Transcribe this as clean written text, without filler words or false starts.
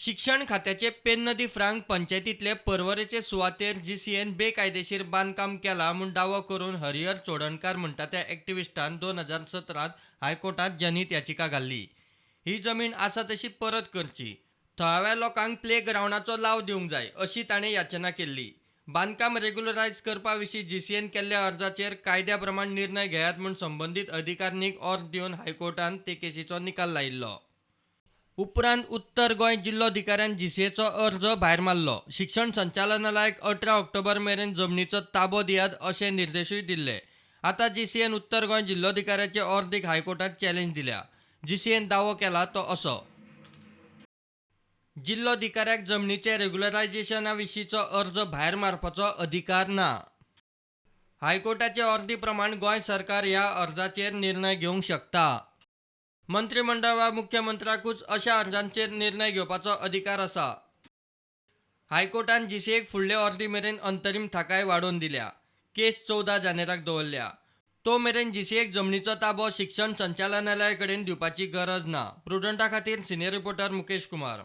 शिक्षण खात्याचे पेन्नदी फ्रांक पंचायतीतले पर्वरेचे सुवातेर जीसीएन बेकायदेशीर बांदकाम केला म्हूण दावो करून हरिहर चोडणकार म्हणटा त्या एक्टिविस्टान 2017 हायकोर्टात जनहीत याचिका घाल्ली. ही जमीन आसा तशी परत करची, थळाव्या लोकांक प्ले ग्राउंडाचो लाव दिवंक जाय अशी ताणें याचना केल्ली. बांदकाम रेग्युलरायज करपा विशीं जीसीएन केल्ल्या अर्जाचेर कायद्या प्रमाण निर्णय घेयात म्हूण संबंदीत अधिकाऱ्यांक अर्ज दिवन हायकोर्टान ते केसीचो निकाल लायिल्लो. उपरांत उत्तर गोंय जिल्लोधिकाऱ्यान जीसीएचो अर्ज भायर मारलो. शिक्षण संचालनालयाक 18 ऑक्टोबर मेरेन जमनीचो ताबो दियात अशे निर्देशूय दिल्ले. आतां जीसीएन उत्तर गोंय जिल्लोधिकाऱ्याचे अर्दीक हायकोर्टात चॅलेंज दिल्या. जीसीएन दावो केला तो असो: जिल्लोधिकाऱ्याक जमनीचे रेग्युलरायझेशना विशींचो अर्ज भायर मारपाचो अधिकार ना. हायकोर्टाचे अर्दी प्रमाण गोंय सरकार ह्या अर्जाचेर निर्णय घेवंक शकता. मंत्रिमंडळ वा मुख्यमंत्र्याकूच अशा अर्जांचेर निर्णय घेवपाचो अधिकार आसा. हायकोर्टान जीसीएक फुडले अर्दी मेरेन अंतरीम थाकाय वाडोवन दिल्या. केस 14 जानेराक दवरल्या. तो मेरेन जीसीएक जमनीचो ताबो शिक्षण संचालनालया कडेन दिवपाची गरज ना. प्रुडंटा खातीर सिनियर रिपोर्टर मुकेश कुमार.